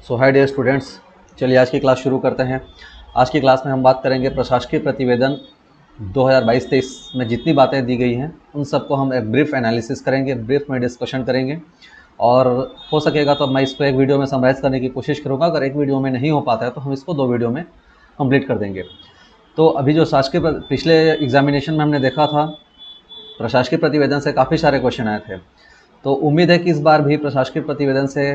सो hi dear students, चलिए आज की क्लास शुरू करते हैं। आज की क्लास में हम बात करेंगे प्रशासकीय प्रतिवेदन 2022-23 में जितनी बातें दी गई हैं उन सबको हम एक ब्रीफ एनालिसिस करेंगे, ब्रीफ में डिस्कशन करेंगे और हो सकेगा तो मैं इसको एक वीडियो में समराइज़ करने की कोशिश करूँगा। अगर एक वीडियो में नहीं हो पाता है तो हम इसको 2 वीडियो में कंप्लीट कर देंगे। तो अभी जो शासकीय पिछले एग्जामिनेशन में हमने देखा था, प्रशासकीय प्रतिवेदन से काफ़ी सारे क्वेश्चन आए थे, तो उम्मीद है कि इस बार भी प्रशासकीय प्रतिवेदन से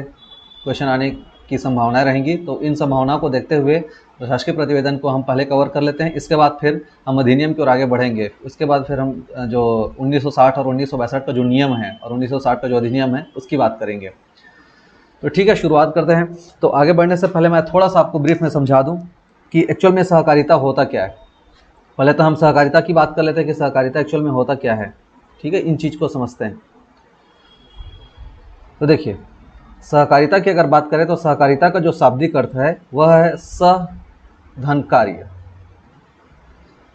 क्वेश्चन आने की संभावनाएं रहेंगी। तो इन संभावनाओं को देखते हुए प्रशासकीय प्रतिवेदन को हम पहले कवर कर लेते हैं, इसके बाद फिर हम अधिनियम की ओर आगे बढ़ेंगे। उसके बाद फिर हम जो 1960 और 1962 का जो नियम है और 1960 का जो अधिनियम है उसकी बात करेंगे। तो ठीक है, शुरुआत करते हैं। तो आगे बढ़ने से पहले मैं थोड़ा सा आपको ब्रीफ में समझा दूँ कि एक्चुअल में सहकारिता होता क्या है। पहले तो हम सहकारिता की बात कर लेते हैं कि सहकारिता एक्चुअल में होता क्या है। ठीक है, इन चीज़ को समझते हैं। तो देखिए, सहकारिता की अगर बात करें तो सहकारिता का जो शाब्दिक अर्थ है वह है सहधन कार्य।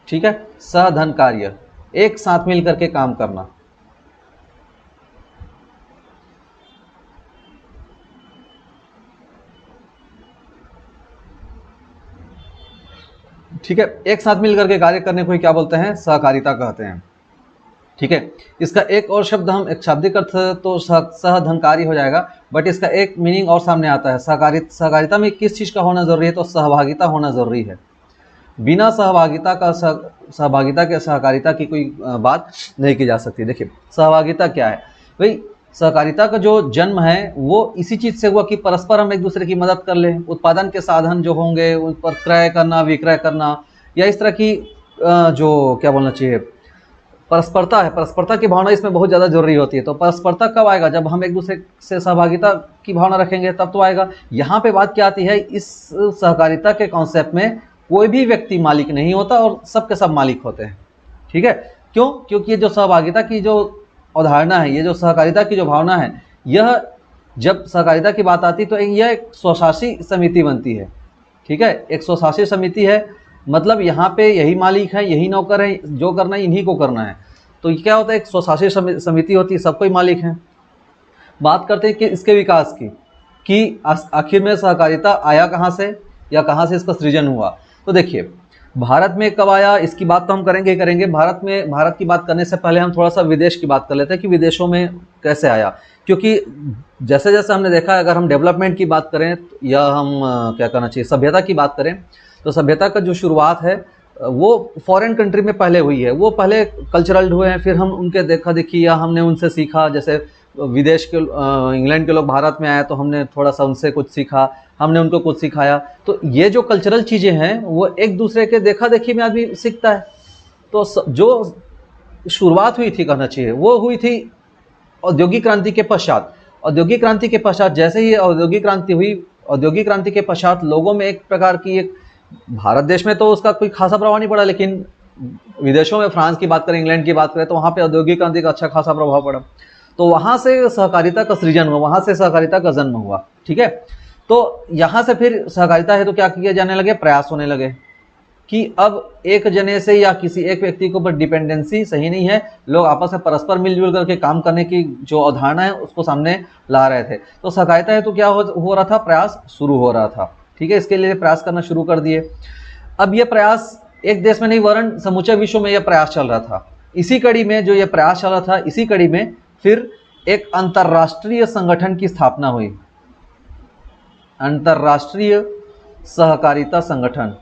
ठीक है, सहधन कार्य, एक साथ मिल करके काम करना। ठीक है, एक साथ मिल करके कार्य करने को ही क्या बोलते हैं, सहकारिता कहते हैं। ठीक है, इसका एक और शब्द हम एक शाब्दिक अर्थ तो सहधनकारी हो जाएगा, बट इसका एक मीनिंग और सामने आता है। सहकारिता में किस चीज़ का होना जरूरी है, तो सहभागिता होना जरूरी है। बिना सहभागिता के सहकारिता की कोई बात नहीं की जा सकती। देखिए, सहभागिता क्या है भाई, सहकारिता का जो जन्म है वो इसी चीज़ से हुआ कि परस्पर हम एक दूसरे की मदद कर लें। उत्पादन के साधन जो होंगे उन पर क्रय करना, विक्रय करना, या इस तरह की जो क्या बोलना चाहिए, परस्परता है, परस्परता की भावना इसमें बहुत ज़्यादा जरूरी होती है। तो परस्परता कब आएगा, जब हम एक दूसरे से सहभागिता की भावना रखेंगे तब तो आएगा। यहाँ पे बात क्या आती है, इस सहकारिता के कॉन्सेप्ट में कोई भी व्यक्ति मालिक नहीं होता और सबके सब मालिक होते हैं। ठीक है, क्यों? क्योंकि ये जो सहभागिता की जो अवधारणा है, ये जो सहकारिता की जो भावना है, यह जब सहकारिता की बात आती तो यह एक स्वशासी समिति बनती है। ठीक है, एक स्वशासी समिति है, मतलब यहाँ पे यही मालिक है, यही नौकर है, जो करना है इन्हीं को करना है। तो क्या होता है, एक स्वशासी समिति होती है, सबको ही मालिक है। बात करते हैं कि इसके विकास की, कि आखिर में सहकारिता आया कहाँ से या कहाँ से इसका सृजन हुआ। तो देखिए, भारत में कब आया इसकी बात तो हम करेंगे। भारत की बात करने से पहले हम थोड़ा सा विदेश की बात कर लेते हैं कि विदेशों में कैसे आया। क्योंकि जैसे जैसे हमने देखा, अगर हम डेवलपमेंट की बात करें या हम क्या करना चाहिए, सभ्यता की बात करें, तो सभ्यता का जो शुरुआत है वो फॉरेन कंट्री में पहले हुई है। वो पहले कल्चरल हुए हैं, फिर हम उनके देखा देखी या हमने उनसे सीखा। जैसे विदेश के इंग्लैंड के लोग भारत में आए तो हमने थोड़ा सा उनसे कुछ सीखा, हमने उनको कुछ सिखाया। तो ये जो कल्चरल चीज़ें हैं वो एक दूसरे के देखा देखी में आदमी सीखता है। तो जो शुरुआत हुई थी, कहना चाहिए, वो हुई थी औद्योगिक क्रांति के पश्चात। औद्योगिक क्रांति के पश्चात जैसे ही औद्योगिक क्रांति हुई, औद्योगिक क्रांति के पश्चात लोगों में एक प्रकार की एक, भारत देश में तो उसका कोई खासा प्रभाव नहीं पड़ा, लेकिन विदेशों में फ्रांस की बात करें, इंग्लैंड की बात करें, तो वहाँ पे औद्योगिक क्रांति का अच्छा खासा प्रभाव पड़ा। तो वहाँ से सहकारिता का सृजन हुआ, वहाँ से सहकारिता का जन्म हुआ। ठीक है, तो यहाँ से फिर सहकारिता है तो क्या किए जाने लगे, प्रयास होने लगे कि अब एक जने से या किसी एक व्यक्ति के ऊपर डिपेंडेंसी सही नहीं है, लोग आपस में परस्पर मिलजुल करके काम करने की जो अवधारणा है उसको सामने ला रहे थे। तो सहकारिता है तो क्या हो रहा था, प्रयास शुरू हो रहा था। ठीक है, इसके लिए प्रयास करना शुरू कर दिए। अब ये प्रयास एक देश में नहीं वरन समूचे विश्व में यह प्रयास चल रहा था। इसी कड़ी में जो ये प्रयास चल रहा था, इसी कड़ी में फिर एक अंतर्राष्ट्रीय संगठन की स्थापना हुई, अंतर्राष्ट्रीय सहकारिता संगठन।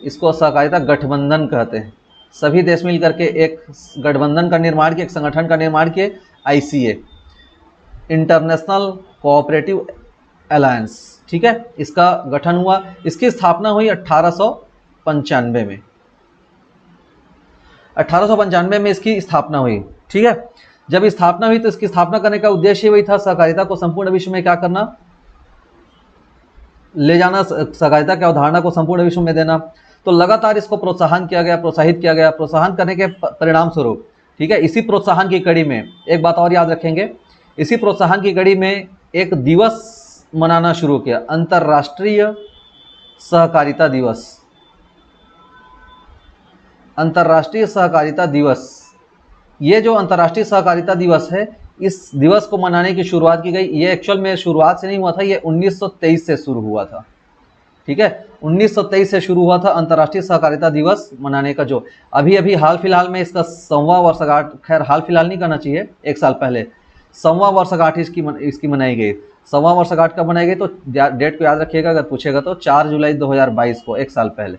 इसको सहकारिता गठबंधन कहते हैं। सभी देश मिलकर के एक गठबंधन का निर्माण किए, एक संगठन का निर्माण किए, ICA, इंटरनेशनल कोऑपरेटिव अलायंस। ठीक है, इसका गठन हुआ, इसकी स्थापना हुई 1895 में। 1895 में इसकी स्थापना हुई। ठीक है, जब स्थापना हुई तो इसकी स्थापना करने का उद्देश्य वही था, सहकारिता को संपूर्ण विश्व में क्या करना, ले जाना, सहकारिता की अवधारणा को संपूर्ण विश्व में देना। तो लगातार इसको प्रोत्साहित किया गया। प्रोत्साहन करने के परिणाम स्वरूप, ठीक है, इसी प्रोत्साहन की कड़ी में एक बात और याद रखेंगे, इसी प्रोत्साहन की कड़ी में एक दिवस मनाना शुरू किया, अंतर्राष्ट्रीय सहकारिता दिवस। अंतर्राष्ट्रीय सहकारिता दिवस, ये जो अंतर्राष्ट्रीय सहकारिता दिवस है, इस दिवस को मनाने की शुरुआत की गई। ये एक्चुअल में शुरुआत से नहीं हुआ था, ये 1923 से शुरू हुआ था। ठीक है, 1923 से शुरू हुआ था अंतर्राष्ट्रीय सहकारिता दिवस मनाने का, जो अभी अभी हाल फिलहाल में इसका 100वां वर्षगांठ, खैर हाल फिलहाल नहीं कहना चाहिए, 1 साल पहले 100वां वर्षगांठ इसकी मनाई गई। 100वां वर्षगांठ कब मनाई गई, तो डेट को याद रखिएगा, अगर पूछेगा तो 4 जुलाई 2022 को, 1 साल पहले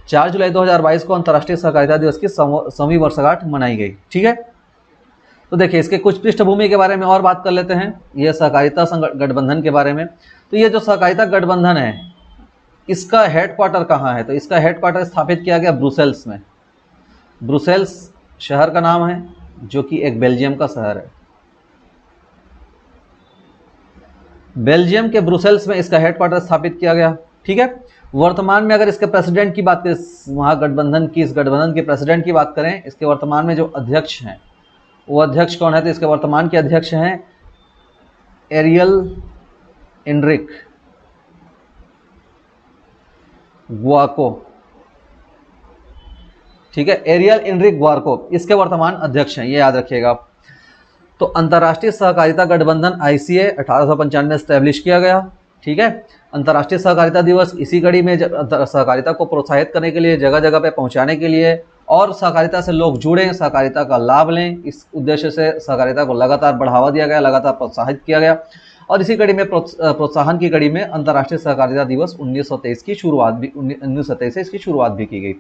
4 जुलाई 2022 को अंतर्राष्ट्रीय सहकारिता दिवस की 100वीं वर्षगांठ मनाई गई। ठीक है, तो देखिए इसके कुछ पृष्ठभूमि के बारे में और बात कर लेते हैं, यह सहकारिता गठबंधन के बारे में। तो ये जो सहकारिता गठबंधन है, इसका हेडक्वार्टर कहाँ है, तो इसका हेडक्वार्टर स्थापित किया गया ब्रुसेल्स में। ब्रुसेल्स शहर का नाम है, जो कि एक बेल्जियम का शहर है। बेल्जियम के ब्रुसेल्स में इसका हेडक्वार्टर स्थापित किया गया। ठीक है, वर्तमान में अगर इसके प्रेसिडेंट की बात करें, महागठबंधन की, इस गठबंधन के प्रेसिडेंट की बात करें, इसके वर्तमान में जो अध्यक्ष हैं वो अध्यक्ष कौन है, तो इसके वर्तमान के अध्यक्ष हैं एरियल एनरिक ग्वाको। ठीक है, एरियल एनरिक ग्वाको इसके वर्तमान अध्यक्ष हैं, ये याद रखिएगा। तो अंतर्राष्ट्रीय सहकारिता गठबंधन ICA 1895 में स्टैब्लिश किया गया। ठीक है, अंतर्राष्ट्रीय सहकारिता दिवस इसी कड़ी में सहकारिता को प्रोत्साहित करने के लिए, जगह जगह पे पहुंचाने के लिए, और सहकारिता से लोग जुड़ें, सहकारिता का लाभ लें, इस उद्देश्य से सहकारिता को लगातार बढ़ावा दिया गया, लगातार प्रोत्साहित किया गया। और इसी कड़ी में प्रोत्साहन की कड़ी में अंतर्राष्ट्रीय सहकारिता दिवस 1923 की शुरुआत भी 1927 से इसकी शुरुआत भी की गई।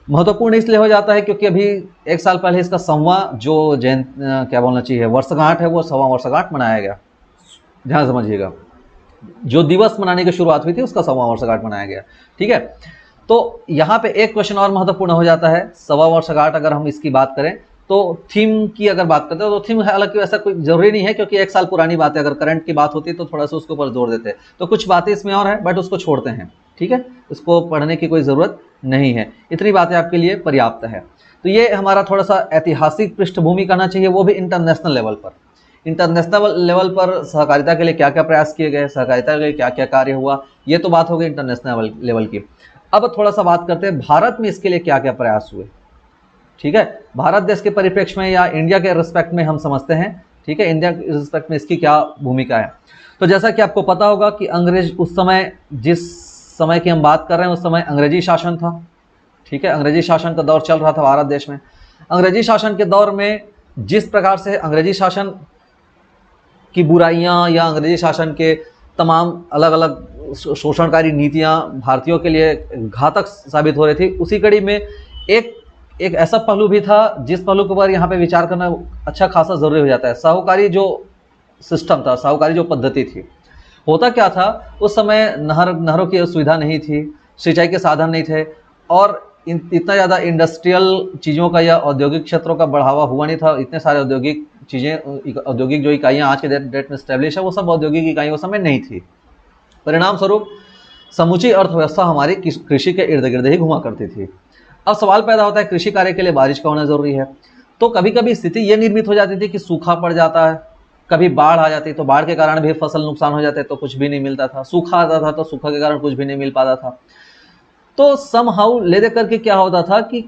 महत्वपूर्ण इसलिए हो जाता है क्योंकि अभी 1 साल पहले इसका 100वां जो क्या बोलना चाहिए वर्षगांठ है, वो 100वां वर्षगांठ मनाया गया। ध्यान समझिएगा, जो दिवस मनाने की शुरुआत हुई थी उसका 100वां वर्षगांठ मनाया गया। ठीक है, तो यहाँ पे एक क्वेश्चन और महत्वपूर्ण हो जाता है, 100वां वर्षगांठ अगर हम इसकी बात करें तो थीम की अगर बात करते हैं तो थीम हालांकि वैसा कोई जरूरी नहीं है, क्योंकि 1 साल पुरानी बात है, अगर करंट की बात होती तो थोड़ा सा उसके ऊपर जोर देते हैं। तो कुछ बातें इसमें और है, बट उसको छोड़ते हैं। ठीक है, इसको पढ़ने की कोई ज़रूरत नहीं है, इतनी बातें आपके लिए पर्याप्त है। तो ये हमारा थोड़ा सा ऐतिहासिक पृष्ठभूमि कहना चाहिए, वो भी इंटरनेशनल लेवल पर। इंटरनेशनल लेवल पर सहकारिता के लिए क्या क्या प्रयास किए गए, सहकारिता के लिए क्या क्या कार्य हुआ, ये तो बात हो गई इंटरनेशनल लेवल की। अब थोड़ा सा बात करते हैं भारत में इसके लिए क्या क्या प्रयास हुए। ठीक है, भारत देश के परिप्रेक्ष्य में या इंडिया के रिस्पेक्ट में हम समझते हैं। ठीक है, इंडिया के रिस्पेक्ट में इसकी क्या भूमिका है। तो जैसा कि आपको पता होगा कि अंग्रेज उस समय, जिस समय की हम बात कर रहे हैं, उस समय अंग्रेजी शासन था। ठीक है, अंग्रेजी शासन का दौर चल रहा था भारत देश में। अंग्रेजी शासन के दौर में जिस प्रकार से अंग्रेजी शासन की बुराइयां या अंग्रेजी शासन के तमाम अलग अलग शोषणकारी नीतियां भारतीयों के लिए घातक साबित हो रही थी, उसी कड़ी में एक ऐसा पहलू भी था जिस पहलू के ऊपर यहाँ पे विचार करना अच्छा खासा जरूरी हो जाता है। साहूकारी जो सिस्टम था, साहूकारी जो पद्धति थी, होता क्या था, उस समय नहरों की सुविधा नहीं थी, सिंचाई के साधन नहीं थे, और इतना ज़्यादा इंडस्ट्रियल चीज़ों का या औद्योगिक क्षेत्रों का बढ़ावा हुआ नहीं था। इतने सारे औद्योगिक चीज़ें, औद्योगिक जो इकाइयाँ आज के डेट में स्टैब्लिश है, वो सब औद्योगिक इकाइयाँ उस समय नहीं थी। परिणाम स्वरूप समूची अर्थव्यवस्था हमारी कृषि के इर्द गिर्द ही घुमा करती थी। अब सवाल पैदा होता है, कृषि कार्य के लिए बारिश का होना जरूरी है। तो कभी कभी स्थिति ये निर्मित हो जाती थी कि सूखा पड़ जाता है, कभी बाढ़ आ जाती, तो बाढ़ के कारण भी फसल नुकसान हो जाते, तो कुछ भी नहीं मिलता था। सूखा आता था तो सूखा के कारण कुछ भी नहीं मिल पाता था। तो समहाउ ले दे करके क्या होता था कि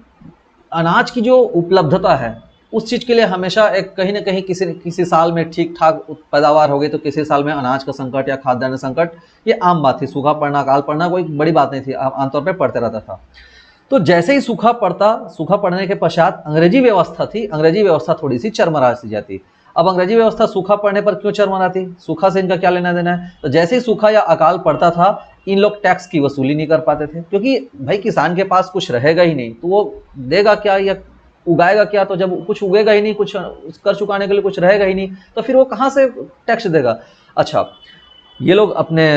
अनाज की जो उपलब्धता है, उस चीज़ के लिए हमेशा एक कहीं ना कहीं किसी साल में ठीक ठाक पैदावार हो गई तो किसी साल में अनाज का संकट या खाद्यान्न संकट, ये आम बात थी। सूखा पड़ना, अकाल पड़ना कोई बड़ी बात नहीं थी, आमतौर पर पड़ते रहता था। तो जैसे ही सूखा पड़ने के पश्चात अंग्रेजी व्यवस्था थी, अंग्रेजी व्यवस्था थोड़ी सी चरमरा सी जाती। अब अंग्रेजी व्यवस्था सूखा पड़ने पर क्यों चरमराती, सूखा से इनका क्या लेना देना है। तो जैसे ही सूखा या अकाल पड़ता था, इन लोग टैक्स की वसूली नहीं कर पाते थे, क्योंकि भाई किसान के पास कुछ रहेगा ही नहीं, तो वो देगा क्या या उगाएगा क्या। तो जब कुछ उगेगा ही नहीं, कुछ कर चुकाने के लिए कुछ रहेगा ही नहीं, तो फिर वो कहाँ से टैक्स देगा। अच्छा, ये लोग अपने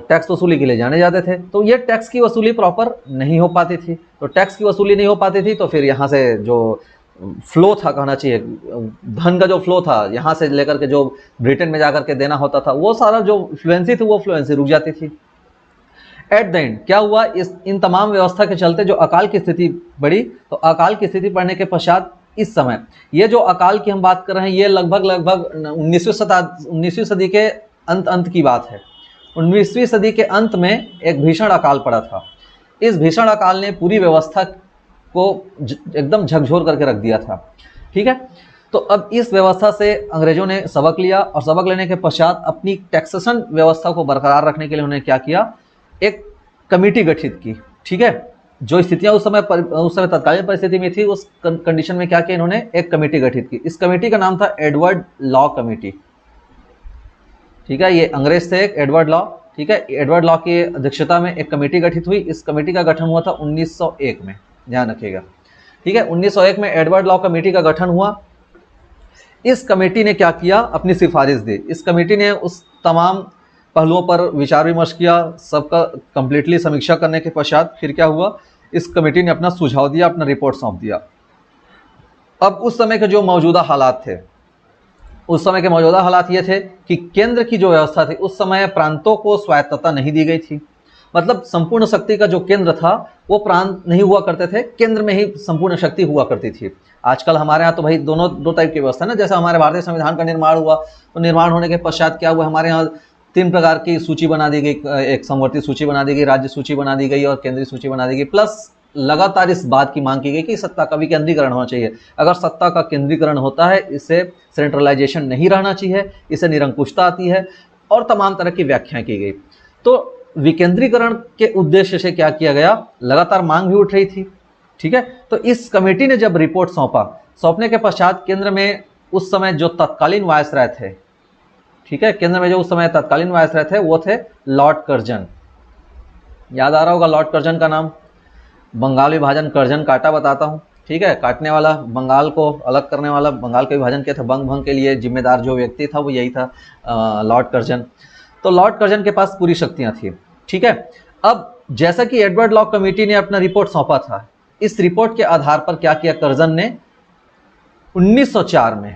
टैक्स वसूली के लिए जाने जाते थे, तो ये टैक्स की वसूली प्रॉपर नहीं हो पाती थी। तो टैक्स की वसूली नहीं हो पाती थी, तो फिर यहाँ से जो फ्लो था, कहना चाहिए धन का जो फ्लो था, यहाँ से लेकर के जो ब्रिटेन में जाकर के देना होता था, वो सारा जो फ्लुएंसी थी, वो फ्लुएंसी रुक जाती थी। एट द एंड क्या हुआ, इन तमाम व्यवस्था के चलते जो अकाल की स्थिति बढ़ी, तो अकाल की स्थिति बढ़ने के पश्चात इस समय ये जो अकाल की हम बात कर रहे हैं, ये लगभग 19वीं सदी के अंत की बात है। 19वीं सदी के अंत में एक भीषण अकाल पड़ा था। इस भीषण अकाल ने पूरी व्यवस्था को एकदम झकझोर करके रख दिया था। ठीक है, तो अब इस व्यवस्था से अंग्रेजों ने सबक लिया और सबक लेने के पश्चात अपनी टैक्सेशन व्यवस्था को बरकरार रखने के लिए उन्होंने क्या किया, एक कमेटी गठित की। ठीक है, जो स्थितियां उस समय तत्कालीन परिस्थिति में थी, उस कंडीशन में क्या किया इन्होंने, एक कमेटी गठित की। इस कमेटी का नाम था एडवर्ड लॉ कमेटी। ठीक है, ये अंग्रेज थे एक एडवर्ड लॉ। ठीक है, एडवर्ड लॉ की अध्यक्षता में एक कमेटी गठित हुई। इस कमेटी का गठन हुआ था 1901 में, ध्यान रखिएगा। ठीक है, 1901 में एडवर्ड लॉ कमेटी का गठन हुआ। इस कमेटी ने क्या किया, अपनी सिफारिश दी। इस कमेटी ने उस तमाम पहलुओं पर विचार विमर्श किया, सबका कंप्लीटली समीक्षा करने के पश्चात फिर क्या हुआ, इस कमेटी ने अपना सुझाव दिया, अपना रिपोर्ट सौंप दिया। अब उस समय के जो मौजूदा हालात थे, उस समय के मौजूदा हालात ये थे कि केंद्र की जो व्यवस्था थी, उस समय प्रांतों को स्वायत्तता नहीं दी गई थी। मतलब संपूर्ण शक्ति का जो केंद्र था वो प्रांत नहीं हुआ करते थे, केंद्र में ही संपूर्ण शक्ति हुआ करती थी। आजकल हमारे यहाँ तो भाई दो टाइप की व्यवस्था है ना। जैसे हमारे भारतीय संविधान का निर्माण हुआ, तो निर्माण होने के पश्चात क्या हुआ, हमारे यहाँ 3 प्रकार की सूची बना दी गई, एक समवर्ती सूची बना दी गई, राज्य सूची बना दी गई और केंद्रीय सूची बना दी गई। प्लस लगातार इस बात की मांग की गई कि सत्ता का भी केंद्रीकरण होना चाहिए। अगर सत्ता का केंद्रीकरण होता है, इससे सेंट्रलाइजेशन नहीं रहना चाहिए, इससे निरंकुशता आती है और तमाम तरह की व्याख्याएं की गई। तो विकेंद्रीकरण के उद्देश्य से क्या किया गया, लगातार मांग भी उठ रही थी। ठीक है, तो इस कमेटी ने जब रिपोर्ट सौंपने के पश्चात केंद्र में उस समय जो तत्कालीन वायसराय थे, ठीक है, केंद्र में जो उस समय तत्कालीन वायसराय थे वो थे लॉर्ड कर्जन। याद आ रहा होगा लॉर्ड कर्जन का नाम। बंगाल विभाजन, कर्जन काटा बताता हूँ। ठीक है, काटने वाला, बंगाल को अलग करने वाला, बंगाल के विभाजन के थे, बंग भंग के लिए जिम्मेदार जो व्यक्ति था वो यही था, लॉर्ड कर्जन। तो लॉर्ड कर्जन के पास पूरी शक्तियां थी। ठीक है, अब जैसा कि एडवर्ड लॉ कमेटी ने अपना रिपोर्ट सौंपा था, इस रिपोर्ट के आधार पर क्या किया कर्जन ने 1904 में,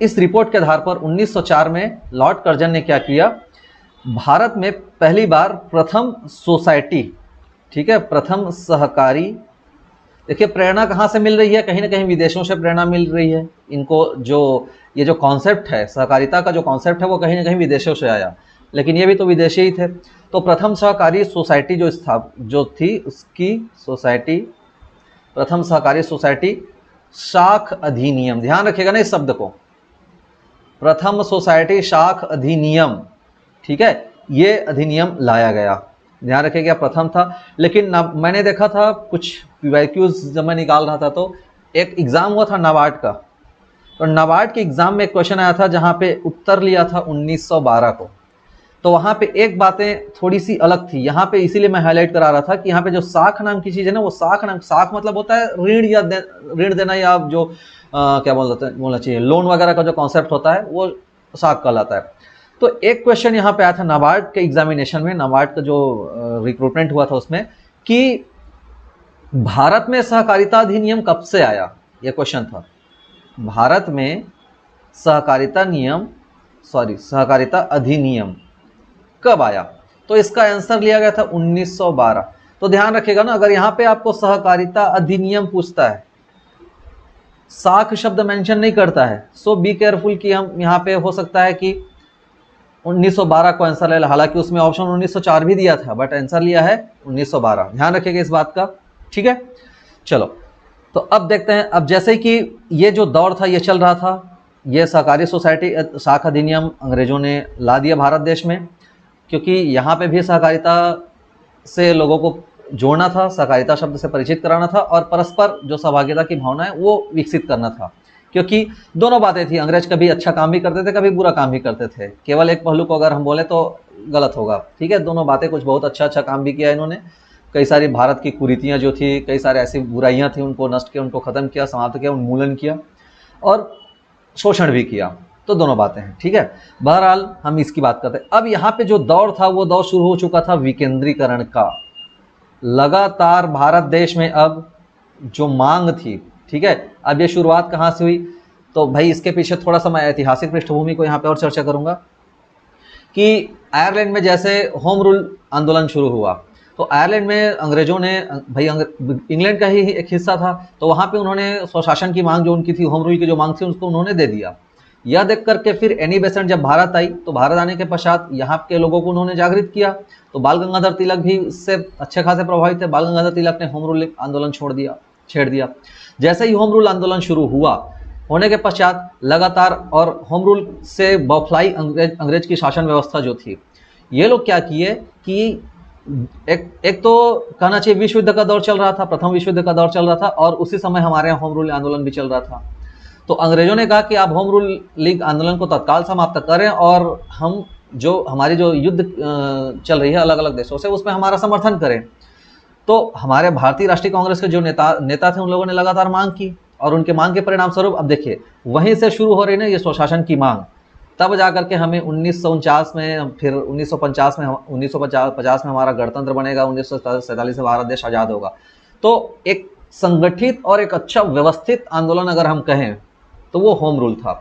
इस रिपोर्ट के आधार पर 1904 में लॉर्ड कर्जन ने क्या किया, भारत में पहली बार प्रथम सोसाइटी, ठीक है, प्रथम सहकारी। देखिए प्रेरणा कहाँ से मिल रही है, कहीं ना कहीं विदेशों से प्रेरणा मिल रही है इनको। ये जो कॉन्सेप्ट है सहकारिता का, जो कॉन्सेप्ट है वो कहीं ना कहीं विदेशों से आया, लेकिन ये भी तो विदेशी ही थे। तो प्रथम सहकारी सोसाइटी जो थी उसकी सोसाइटी, प्रथम सहकारी सोसाइटी शाख अधिनियम, ध्यान रखिएगा ना इस शब्द को, प्रथम सोसाइटी शाख अधिनियम। ठीक है, ये अधिनियम लाया गया, ध्यान रखिएगा प्रथम था। लेकिन मैंने देखा था कुछ PYQs जब मैं निकाल रहा था तो एक एग्जाम हुआ था नाबार्ड का, तो नाबार्ड के एग्जाम में एक क्वेश्चन आया था जहां पे उत्तर लिया था 1912 को। तो वहां पे एक बातें थोड़ी सी अलग थी, यहाँ पे इसीलिए मैं हाईलाइट करा रहा था कि यहाँ पे जो साख नाम की चीज है ना, वो साख मतलब होता है ऋण या ऋण देना, या जो क्या बोलना चाहिए, लोन वगैरह का जो कॉन्सेप्ट होता है वो साख कहलाता है। तो एक क्वेश्चन यहाँ पे आया था नाबार्ड के एग्जामिनेशन में, नाबार्ड का जो रिक्रूटमेंट हुआ था उसमें, कि भारत में सहकारिता अधिनियम कब से आया, यह क्वेश्चन था। भारत में सहकारिता अधिनियम कब आया, तो इसका आंसर लिया गया था 1912। तो ध्यान रखिएगा ना, अगर यहाँ पे आपको सहकारिता अधिनियम पूछता है, साख शब्द मेंशन नहीं करता है, सो बी केयरफुल कि हम यहाँ पे हो सकता है कि 1912 को आंसर ले, हालांकि उसमें ऑप्शन 1904 भी दिया था, बट आंसर लिया है 1912। ध्यान रखिएगा इस बात का। ठीक है, चलो तो अब देखते हैं। अब जैसे कि ये जो दौर था ये चल रहा था, ये सहकारी सोसाइटी साख अधिनियम अंग्रेजों ने ला दिया भारत देश में, क्योंकि यहाँ पे भी सहकारिता से लोगों को जोड़ना था, सहकारिता शब्द से परिचित कराना था और परस्पर जो सहभागिता की भावना है वो विकसित करना था। क्योंकि दोनों बातें थी, अंग्रेज कभी अच्छा काम भी करते थे, कभी बुरा काम भी करते थे। केवल एक पहलू को अगर हम बोले तो गलत होगा। ठीक है, दोनों बातें, कुछ बहुत अच्छा काम भी किया इन्होंने, कई सारी भारत की कुरीतियां जो थी, कई सारे ऐसी बुराइयां थी, उनको नष्ट किया, उनको खत्म किया, समाप्त किया, उन्मूलन किया और शोषण भी किया। तो दोनों बातें हैं। ठीक है, बहरहाल हम इसकी बात करते हैं। अब यहाँ पे जो दौर था वो दौर शुरू हो चुका था विकेंद्रीकरण का। लगातार भारत देश में अब जो मांग थी, ठीक है, अब ये शुरुआत कहाँ से हुई, तो भाई इसके पीछे थोड़ा सा मैं ऐतिहासिक पृष्ठभूमि को यहाँ पे और चर्चा करूंगा कि आयरलैंड में जैसे होम रूल आंदोलन शुरू हुआ, तो आयरलैंड में अंग्रेजों ने, भाई इंग्लैंड का ही एक हिस्सा था, तो वहाँ पे उन्होंने स्वशासन की मांग जो उनकी थी, होम रूल की जो मांग थी, उसको उन्होंने दे दिया। यह देख करके फिर एनी बेसेंट जब भारत आई, तो भारत आने के पश्चात यहाँ के लोगों को उन्होंने जागृत किया, तो बाल गंगाधर तिलक भी इससे अच्छे खासे प्रभावित थे। बाल गंगाधर तिलक ने होम रूल आंदोलन छेड़ दिया। जैसे ही होम रूल आंदोलन शुरू हुआ, होने के पश्चात लगातार और होम रूल से बौखलाई अंग्रेज की शासन व्यवस्था जो थी, ये लोग क्या किए कि एक तो कहना चाहिए विश्व युद्ध का दौर चल रहा था, प्रथम विश्व युद्ध का दौर चल रहा था, और उसी समय हमारे यहाँ होम रूल आंदोलन भी चल रहा था। तो अंग्रेजों ने कहा कि आप होम रूल लीग आंदोलन को तत्काल समाप्त करें और हम जो हमारी जो युद्ध चल रही है अलग अलग देशों से, उसमें हमारा समर्थन करें। तो हमारे भारतीय राष्ट्रीय कांग्रेस के जो नेता थे, उन लोगों ने लगातार मांग की, और उनके मांग के परिणाम स्वरूप अब देखिए वहीं से शुरू हो रही ना ये स्वशासन की मांग। तब जाकर के हमें 1949 में, फिर 1950 में, 1950 में हमारा गणतंत्र बनेगा, 1947 में भारत देश आज़ाद होगा। तो एक संगठित और एक अच्छा व्यवस्थित आंदोलन अगर हम कहें तो वो होम रूल था,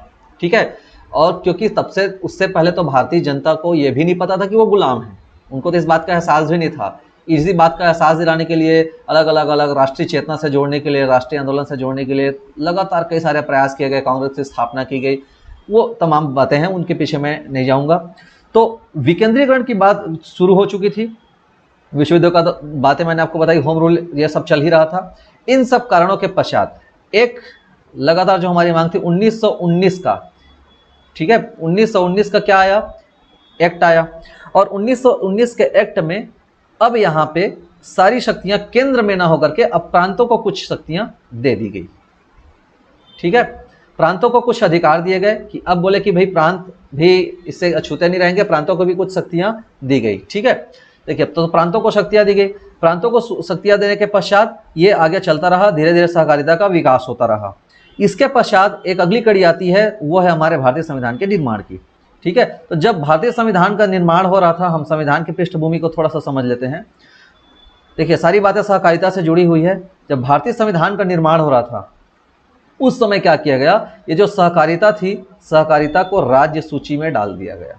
ठीक है। और क्योंकि तब से उससे पहले तो भारतीय जनता को ये भी नहीं पता था कि वो गुलाम है, उनको तो इस बात का एहसास भी नहीं था। इसी बात का एहसास दिलाने के लिए अलग राष्ट्रीय चेतना से जोड़ने के लिए, राष्ट्रीय आंदोलन से जोड़ने के लिए लगातार कई सारे प्रयास किए गए, कांग्रेस की स्थापना की गई, वो तमाम बातें हैं, उनके पीछे मैं नहीं जाऊंगा। तो विकेंद्रीकरण की बात शुरू हो चुकी थी, विश्व युद्ध का बातें मैंने आपको बताई, होम रूल ये सब चल ही रहा था। इन सब कारणों के पश्चात एक लगातार जो हमारी मांग थी 1919 का, ठीक है, 1919 का क्या आया, एक्ट आया। और 1919 के एक्ट में अब यहाँ पे सारी शक्तियां केंद्र में ना होकर के अब प्रांतों को कुछ शक्तियां दे दी गई, ठीक है। प्रांतों को कुछ अधिकार दिए गए कि अब बोले कि भाई प्रांत भी इससे अछूते नहीं रहेंगे, प्रांतों को भी कुछ शक्तियां दी गई, ठीक है। देखिए, तो प्रांतों को शक्तियां दी गई, प्रांतों को शक्तियां देने के पश्चात ये आगे चलता रहा, धीरे धीरे सहकारिता का विकास होता रहा। इसके पश्चात एक अगली कड़ी आती है, वो है हमारे भारतीय संविधान के निर्माण की, ठीक है। तो जब भारतीय संविधान का निर्माण हो रहा था, हम संविधान की पृष्ठभूमि को थोड़ा सा समझ लेते हैं। देखिए, सारी बातें सहकारिता से जुड़ी हुई है। जब भारतीय संविधान का निर्माण हो रहा था उस समय क्या किया गया, ये जो सहकारिता थी, सहकारिता को राज्य सूची में डाल दिया गया,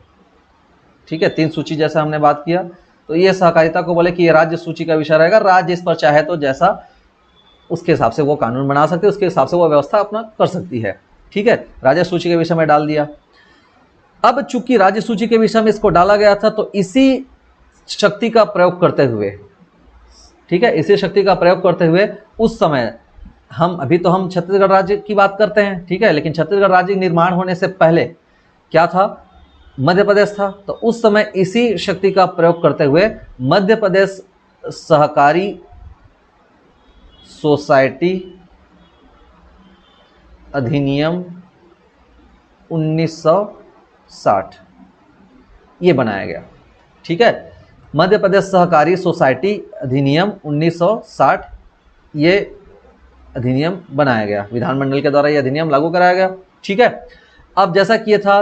ठीक है। 3 सूची जैसा हमने बात किया, तो ये सहकारिता को बोले कि ये राज्य सूची का विषय रहेगा, राज्य इस पर चाहे तो जैसा उसके हिसाब से वो कानून बना सकते, उसके हिसाब से वो व्यवस्था अपना कर सकती है, ठीक है। राज्य सूची के विषय में डाल दिया। अब चूंकि राज्य सूची के विषय में इसको डाला गया था, तो इसी शक्ति का प्रयोग करते हुए, ठीक है, इसी शक्ति का प्रयोग करते हुए उस समय अभी तो हम छत्तीसगढ़ राज्य की बात करते हैं, ठीक है, लेकिन छत्तीसगढ़ राज्य निर्माण होने से पहले क्या था, मध्य प्रदेश था। तो उस समय इसी शक्ति का प्रयोग करते हुए मध्य प्रदेश सहकारी सोसाइटी अधिनियम 1960 ये बनाया गया, ठीक है। मध्य प्रदेश सहकारी सोसाइटी अधिनियम 1960 ये अधिनियम बनाया गया, विधानमंडल के द्वारा ये अधिनियम लागू कराया गया, ठीक है। अब जैसा कि ये था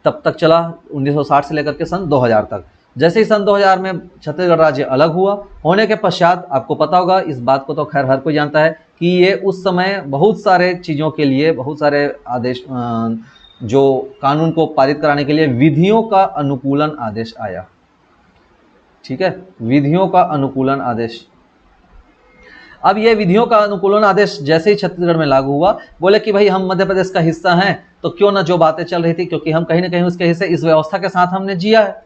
तब तक चला 1960 से लेकर के सन 2000 तक। जैसे ही सन 2000 में छत्तीसगढ़ राज्य अलग हुआ, होने के पश्चात आपको पता होगा, इस बात को तो खैर हर कोई जानता है कि ये उस समय बहुत सारे चीज़ों के लिए, बहुत सारे आदेश, जो कानून को पारित कराने के लिए विधियों का अनुकूलन आदेश आया, ठीक है, विधियों का अनुकूलन आदेश। अब ये विधियों का अनुकूलन आदेश जैसे ही छत्तीसगढ़ में लागू हुआ, बोले कि भाई हम मध्य प्रदेश का हिस्सा हैं, तो क्यों ना जो बातें चल रही थी, क्योंकि हम कहीं ना कहीं उसके हिस्से, इस व्यवस्था के साथ हमने जिया है,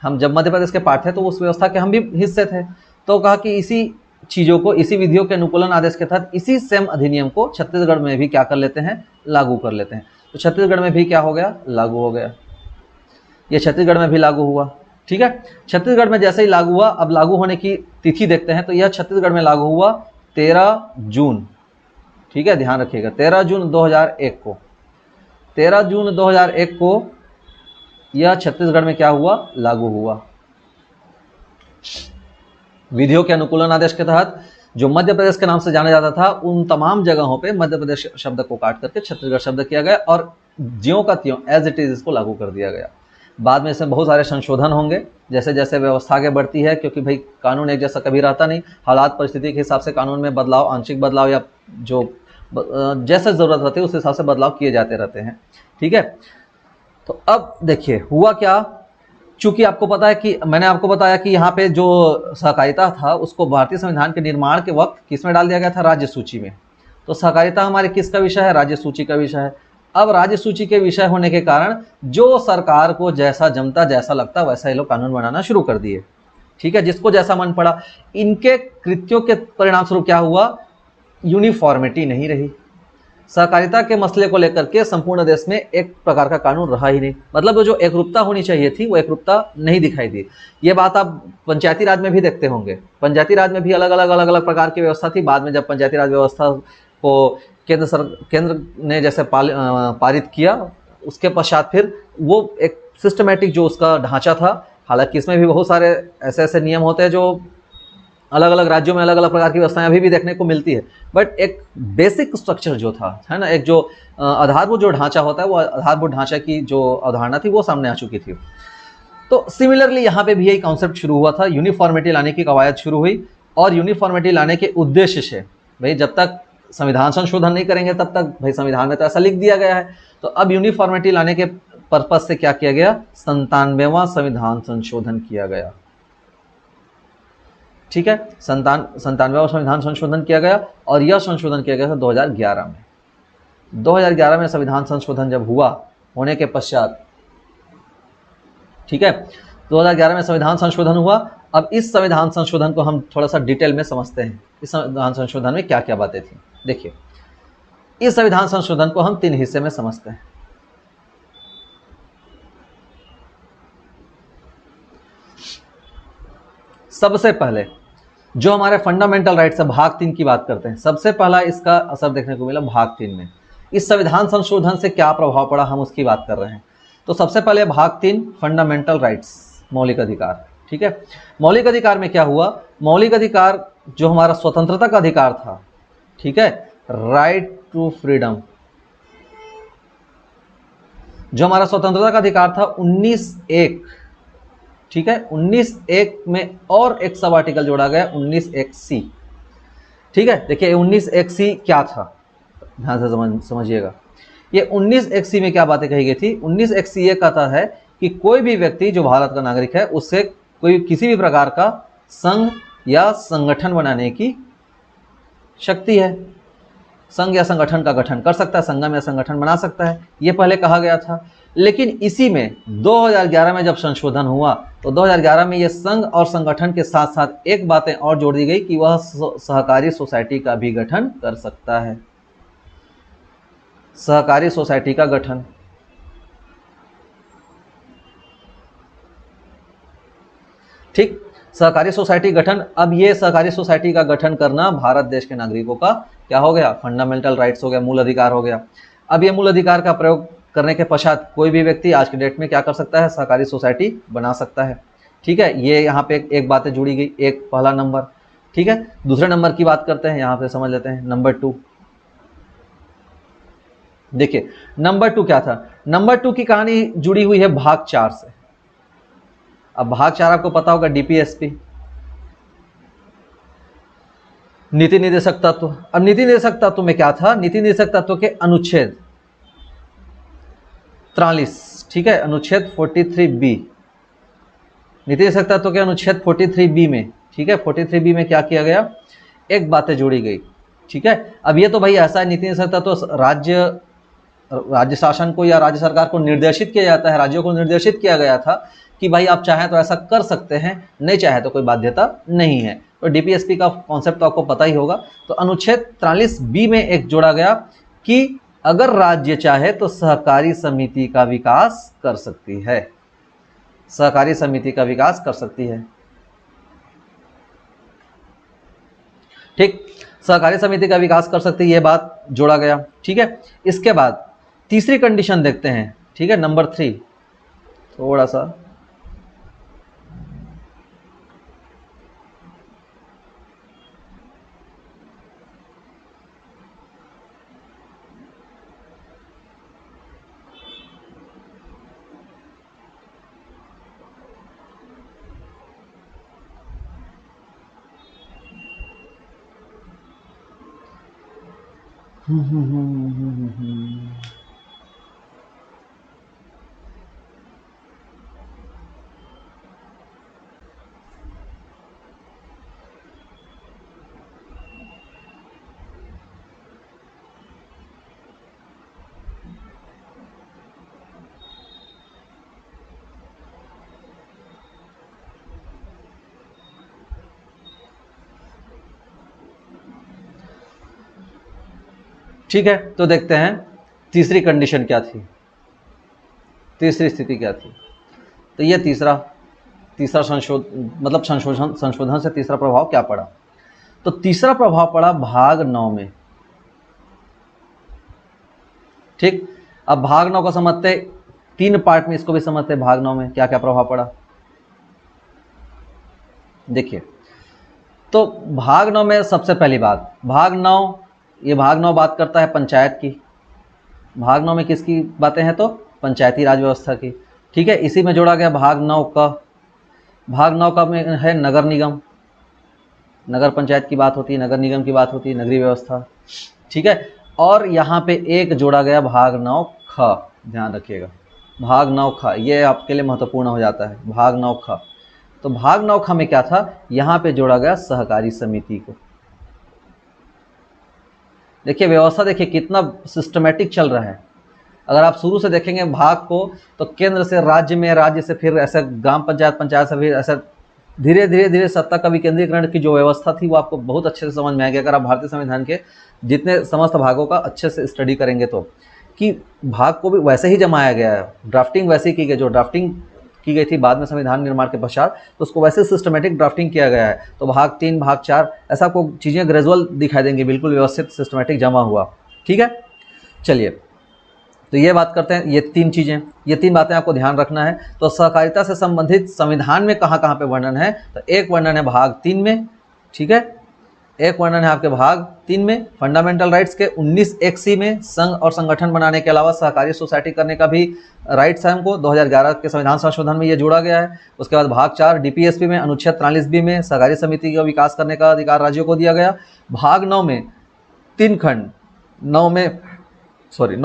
हम जब मध्य प्रदेश के पार्ट थे तो उस व्यवस्था के हम भी हिस्से थे, तो कहा कि इसी चीज़ों को, इसी विधियों के अनुकूलन आदेश के तहत इसी सेम अधिनियम को छत्तीसगढ़ में भी क्या कर लेते हैं, लागू कर लेते हैं। तो छत्तीसगढ़ में भी क्या हो गया, लागू हो गया, ये छत्तीसगढ़ में भी लागू हुआ, ठीक है। छत्तीसगढ़ में जैसे ही लागू हुआ, अब लागू होने की तिथि देखते हैं, तो यह छत्तीसगढ़ में लागू हुआ 13 जून, ठीक है, ध्यान रखिएगा, 13 जून 2001 को, 13 जून 2001 को यह छत्तीसगढ़ में क्या हुआ, लागू हुआ। विधियों के अनुकूलन आदेश के तहत जो मध्य प्रदेश के नाम से जाना जाता था, उन तमाम जगहों पे मध्य प्रदेश शब्द को काट करके छत्तीसगढ़ शब्द किया गया और ज्यों का त्यों एज इट इज इसको लागू कर दिया गया। बाद में इसमें बहुत सारे संशोधन होंगे जैसे जैसे व्यवस्था आगे बढ़ती है, क्योंकि भाई कानून एक जैसा कभी रहता नहीं, हालात परिस्थिति के हिसाब से कानून में बदलाव, आंशिक बदलाव या जो जैसे ज़रूरत रहती है उस हिसाब से बदलाव किए जाते रहते हैं, ठीक है। तो अब देखिए हुआ क्या, चूंकि आपको पता है कि मैंने आपको बताया कि यहाँ पे जो सहकारिता था उसको भारतीय संविधान के निर्माण के वक्त किस में डाल दिया गया था, राज्य सूची में। तो सहकारिता हमारे किसका विषय है, राज्य सूची का विषय है। अब राज्य सूची के विषय होने के कारण जो सरकार को जैसा जमता, जैसा लगता, वैसा ये लोग कानून बनाना शुरू कर दिए, ठीक है, जिसको जैसा मन पड़ा। इनके कृत्यों के परिणाम स्वरूप क्या हुआ, यूनिफॉर्मिटी नहीं रही। सहकारिता के मसले को लेकर के संपूर्ण देश में एक प्रकार का कानून रहा ही नहीं, मतलब वो जो एकरूपता होनी चाहिए थी वो एकरूपता नहीं दिखाई दी। ये बात आप पंचायती राज में भी देखते होंगे, पंचायती राज में भी अलग अलग प्रकार की व्यवस्था थी। बाद में जब पंचायती राज व्यवस्था को केंद्र ने जैसे पारित किया, उसके पश्चात फिर वो एक सिस्टमेटिक जो उसका ढांचा था, हालांकि इसमें भी बहुत सारे ऐसे ऐसे नियम होते हैं जो अलग अलग राज्यों में अलग अलग प्रकार की व्यवस्थाएं अभी भी देखने को मिलती है, बट एक बेसिक स्ट्रक्चर जो था, है ना, एक जो आधारभूत जो ढांचा होता है, वो आधारभूत ढांचा की जो अवधारणा थी वो सामने आ चुकी थी। तो सिमिलरली यहाँ पे भी यही कॉन्सेप्ट शुरू हुआ था, यूनिफॉर्मिटी लाने की कवायद शुरू हुई। और यूनिफॉर्मिटी लाने के उद्देश्य से, भाई जब तक संविधान संशोधन नहीं करेंगे तब तक भाई संविधान में तो ऐसा लिख दिया गया है, तो अब यूनिफॉर्मिटी लाने के पर्पज से क्या किया गया, 97वां संविधान संशोधन किया गया। ठीक है, 97वां संविधान संशोधन किया गया, और यह संशोधन किया गया था 2011 में। 2011 में संविधान संशोधन जब हुआ, होने के पश्चात, ठीक है, 2011 में संविधान संशोधन हुआ। अब इस संविधान संशोधन को हम थोड़ा सा डिटेल में समझते हैं, इस संविधान संशोधन में क्या क्या बातें थी। देखिए, इस संविधान संशोधन को हम 3 हिस्से में समझते हैं। सबसे पहले जो हमारे फंडामेंटल राइट्स है, भाग 3 की बात करते हैं। सबसे पहला इसका असर देखने को मिला भाग 3 में। इस संविधान संशोधन से क्या प्रभाव पड़ा, हम उसकी बात कर रहे हैं। तो सबसे पहले भाग 3 फंडामेंटल राइट्स, मौलिक अधिकार। ठीक है, मौलिक अधिकार में क्या हुआ, मौलिक अधिकार जो हमारा स्वतंत्रता का अधिकार था, ठीक है, राइट टू फ्रीडम, जो हमारा स्वतंत्रता का अधिकार था 19(1), ठीक है, 19(1) में और एक सब आर्टिकल जोड़ा गया, 19(1)(c). ठीक है, देखिए 19(1)(c) क्या था, ध्यान से समझिएगा। ये 19(1)(c) में क्या बातें कही गई थी। 19(1)(c) ये कहता है कि कोई भी व्यक्ति जो भारत का नागरिक है, उससे कोई किसी भी प्रकार का संघ या संगठन बनाने की शक्ति है, संघ या संगठन का गठन कर सकता है, संगम या संगठन बना सकता है, ये पहले कहा गया था। लेकिन इसी में 2011 में जब संशोधन हुआ, तो 2011 में ये संघ और संगठन के साथ साथ एक बातें और जोड़ दी गई कि वह सहकारी सोसाइटी का भी गठन कर सकता है, सहकारी सोसाइटी का गठन। ठीक, सहकारी सोसाइटी गठन। अब ये सहकारी सोसाइटी का गठन करना भारत देश के नागरिकों का क्या हो गया, फंडामेंटल राइट्स हो गया, मूल अधिकार हो गया। अब ये मूल अधिकार का प्रयोग करने के पश्चात कोई भी व्यक्ति आज के डेट में क्या कर सकता है, सहकारी सोसाइटी बना सकता है। ठीक है, ये यहाँ पे एक बातें जुड़ी गई, एक पहला नंबर। ठीक है, दूसरे नंबर की बात करते हैं, यहाँ पे समझ लेते हैं नंबर 2। देखिए नंबर 2 क्या था, नंबर 2 की कहानी जुड़ी हुई है भाग 4 से। अब भाग 4 आपको पता होगा, डीपीएसपी, नीति निर्देशक तत्व। अब नीति निर्देशक तत्व में क्या था, नीति निर्देशक तत्व के अनुच्छेद 43, ठीक है, अनुच्छेद 43B, नीति निर्देशक तत्व के अनुच्छेद 43B में, ठीक है, 43B में क्या किया गया, एक बातें जोड़ी गई। ठीक है, अब ये तो भाई ऐसा है, नीति निर्देशक तत्व राज्य शासन को या राज्य सरकार को निर्देशित किया जाता है, राज्यों को निर्देशित किया गया था कि भाई आप चाहें तो ऐसा कर सकते हैं, नहीं चाहे तो कोई बाध्यता नहीं है। तो डीपीएसपी का कॉन्सेप्ट तो आपको पता ही होगा। तो अनुच्छेद 43B में एक जोड़ा गया कि अगर राज्य चाहे तो सहकारी समिति का विकास कर सकती है, सहकारी समिति का विकास कर सकती है। ठीक, सहकारी समिति का विकास कर सकती है, ये बात जोड़ा गया। ठीक है, इसके बाद तीसरी कंडीशन देखते हैं। ठीक है, नंबर 3, थोड़ा सा ठीक है, तो देखते हैं तीसरी कंडीशन क्या थी, तीसरी स्थिति क्या थी। तो ये तीसरा संशोधन से तीसरा प्रभाव क्या पड़ा। तो तीसरा प्रभाव पड़ा भाग 9 में। ठीक, अब भाग 9 को समझते, 3 पार्ट में इसको भी समझते। भाग 9 में क्या क्या प्रभाव पड़ा देखिए। तो भाग 9 में सबसे पहली बात, भाग 9 बात करता है पंचायत की। भाग 9 में किसकी बातें हैं, तो पंचायती राज व्यवस्था की। ठीक है, इसी में जोड़ा गया भाग 9 का। भाग 9 का में है नगर निगम, नगर पंचायत की बात होती है, नगर निगम की बात होती है, नगरीय व्यवस्था। ठीक है, और यहाँ पे एक जोड़ा गया भाग 9 ख, ध्यान रखिएगा, भाग 9 ख, ये आपके लिए महत्वपूर्ण हो जाता है, भाग 9 ख। तो भाग 9 ख में क्या था, यहाँ पे जोड़ा गया सहकारी समिति को। देखिए व्यवस्था, देखिए कितना सिस्टमेटिक चल रहा है। अगर आप शुरू से देखेंगे भाग को, तो केंद्र से राज्य में, राज्य से फिर ऐसे ग्राम पंचायत, पंचायत से फिर ऐसे धीरे धीरे सत्ता का विकेंद्रीकरण की जो व्यवस्था थी वो आपको बहुत अच्छे से समझ में आ गया अगर आप भारतीय संविधान के जितने समस्त भागों का अच्छे से स्टडी करेंगे तो, कि भाग को भी वैसे ही जमाया गया है, ड्राफ्टिंग वैसे ही की गई, जो ड्राफ्टिंग की गई थी बाद में संविधान निर्माण के पश्चात, तो उसको वैसे सिस्टमेटिक ड्राफ्टिंग किया गया है। तो भाग 3, भाग 4 ऐसा आपको चीज़ें ग्रेजुअल दिखाई देंगी, बिल्कुल व्यवस्थित सिस्टमेटिक जमा हुआ। ठीक है, चलिए तो ये बात करते हैं, ये 3 चीज़ें, ये 3 बातें आपको ध्यान रखना है। तो सहकारिता से संबंधित संविधान में कहाँ कहाँ पे वर्णन है, तो एक वर्णन है भाग 3 में। ठीक है, एक वर्णन है आपके भाग 3 में फंडामेंटल राइट्स के 19(1)(c) में संघ और संगठन बनाने के अलावा सहकारी सोसाइटी करने का भी राइट्स है हमको, 2011 के संविधान संशोधन में ये जोड़ा गया है। उसके बाद भाग 4 DPSP में अनुच्छेद 43B में सहकारी समिति का विकास करने का अधिकार राज्यों को दिया गया। भाग 9 में 3 खंड, 9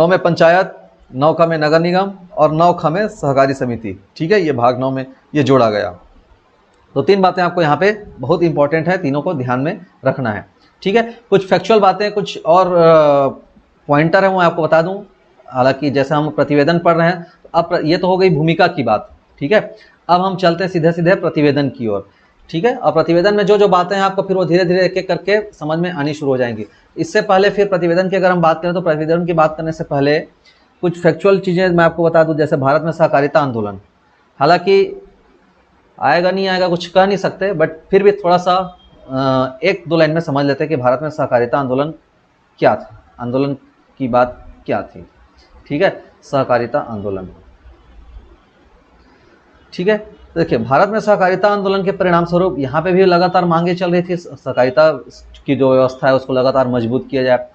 में पंचायत, 9 ख में नगर निगम और 9 ख में सहकारी समिति। ठीक है, ये भाग 9 में ये जोड़ा गया। तो 3 बातें आपको यहाँ पे बहुत इंपॉर्टेंट है, तीनों को ध्यान में रखना है। ठीक है, कुछ फैक्चुअल बातें, कुछ और पॉइंटर है वो आपको बता दूं। हालांकि जैसे हम प्रतिवेदन पढ़ रहे हैं, तो अब ये तो हो गई भूमिका की बात। ठीक है, अब हम चलते हैं सीधे सीधे प्रतिवेदन की ओर। ठीक है, और प्रतिवेदन में जो जो बातें हैं आपको फिर वो धीरे धीरे एक एक करके समझ में आनी शुरू हो जाएंगी। इससे पहले फिर प्रतिवेदन की अगर हम बात करें, तो प्रतिवेदन की बात करने से पहले कुछ फैक्चुअल चीज़ें मैं आपको बता दूं। जैसे भारत में सहकारिता आंदोलन, हालांकि आएगा नहीं आएगा कुछ कह नहीं सकते, बट फिर भी थोड़ा सा 1-2 लाइन में समझ लेते हैं कि भारत में सहकारिता आंदोलन क्या था, आंदोलन की बात क्या थी। ठीक है, सहकारिता आंदोलन। ठीक है, तो देखिए भारत में सहकारिता आंदोलन के परिणाम स्वरूप यहाँ पे भी लगातार मांगे चल रही थी, सहकारिता की जो व्यवस्था है उसको लगातार मजबूत किया जाए।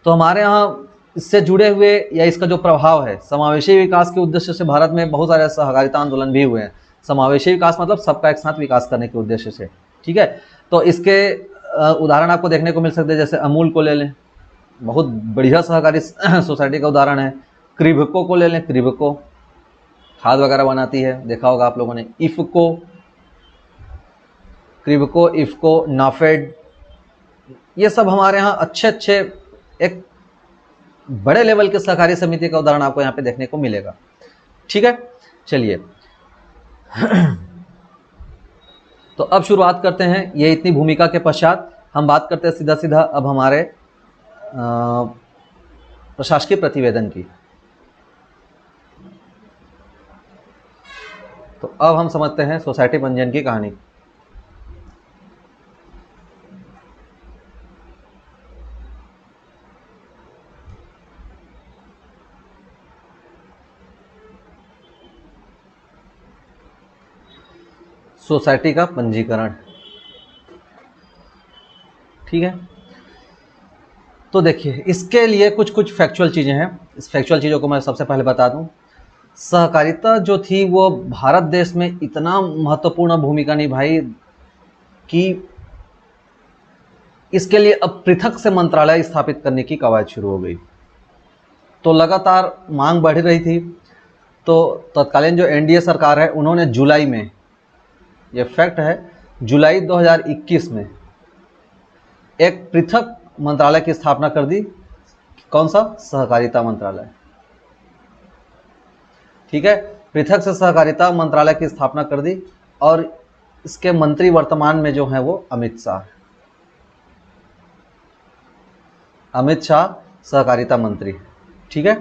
तो हमारे यहाँ इससे जुड़े हुए या इसका जो प्रभाव है, समावेशी विकास के उद्देश्य से भारत में बहुत सारे सहकारिता आंदोलन भी हुए हैं। समावेशी विकास मतलब सबका एक साथ विकास करने के उद्देश्य से। ठीक है, तो इसके उदाहरण आपको देखने को मिल सकते हैं। जैसे अमूल को ले लें, बहुत बढ़िया सहकारी सोसाइटी का उदाहरण है। क्रिब्को को ले लें, क्रिब्को खाद वगैरह बनाती है, देखा होगा आप लोगों ने। इफको, क्रिब्को, इफको, नाफेड, ये सब हमारे यहाँ अच्छे अच्छे एक बड़े लेवल के सहकारी समिति का उदाहरण आपको यहाँ पे देखने को मिलेगा। ठीक है, चलिए तो अब शुरुआत करते हैं। ये इतनी भूमिका के पश्चात हम बात करते हैं सीधा सीधा अब हमारे प्रशासकीय प्रतिवेदन की। तो अब हम समझते हैं सोसाइटी पंजीयन की कहानी। सोसाइटी का पंजीकरण। ठीक है, तो देखिए इसके लिए कुछ कुछ फैक्चुअल चीज़ें हैं। इस फैक्चुअल चीज़ों को मैं सबसे पहले बता दूं। सहकारिता जो थी वो भारत देश में इतना महत्वपूर्ण भूमिका निभाई कि इसके लिए अब पृथक से मंत्रालय स्थापित करने की कवायद शुरू हो गई। तो लगातार मांग बढ़ रही थी। तो तत्कालीन जो एनडीए सरकार है उन्होंने जुलाई में, ये फैक्ट है, जुलाई 2021 में एक पृथक मंत्रालय की स्थापना कर दी। कौन सा? सहकारिता मंत्रालय। ठीक है, पृथक से सहकारिता मंत्रालय की स्थापना कर दी और इसके मंत्री वर्तमान में जो है वो अमित शाह। अमित शाह सहकारिता मंत्री। ठीक है,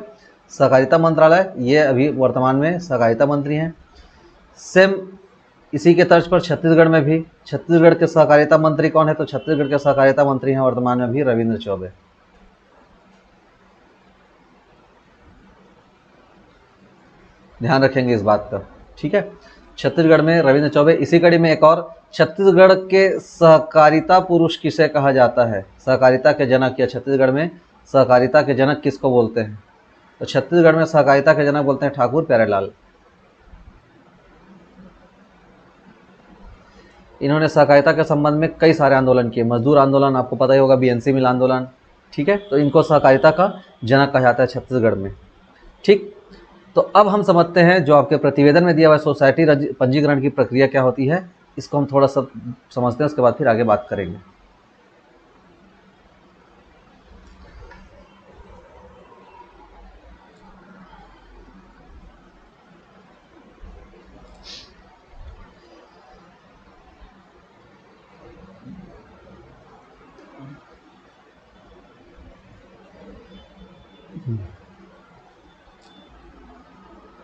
सहकारिता मंत्रालय ये अभी वर्तमान में सहकारिता मंत्री हैं। सेम इसी के तर्ज पर छत्तीसगढ़ में भी, छत्तीसगढ़ के सहकारिता मंत्री कौन है? तो छत्तीसगढ़ के सहकारिता मंत्री हैं वर्तमान में भी रविंद्र चौबे। ध्यान रखेंगे इस बात का। ठीक है, छत्तीसगढ़ में रविंद्र चौबे। इसी कड़ी में एक और, छत्तीसगढ़ के सहकारिता पुरुष किसे कहा जाता है? सहकारिता के जनक, या छत्तीसगढ़ में सहकारिता के जनक किसको बोलते हैं? तो छत्तीसगढ़ में सहकारिता के जनक बोलते हैं ठाकुर प्यारेलाल। इन्होंने सहकारिता के संबंध में कई सारे आंदोलन किए। मजदूर आंदोलन आपको पता ही होगा, बीएनसी मिल आंदोलन। ठीक है, तो इनको सहकारिता का जनक कहा जाता है छत्तीसगढ़ में। ठीक, तो अब हम समझते हैं जो आपके प्रतिवेदन में दिया हुआ सोसाइटी पंजीकरण की प्रक्रिया क्या होती है, इसको हम थोड़ा सा समझते हैं, उसके बाद फिर आगे बात करेंगे।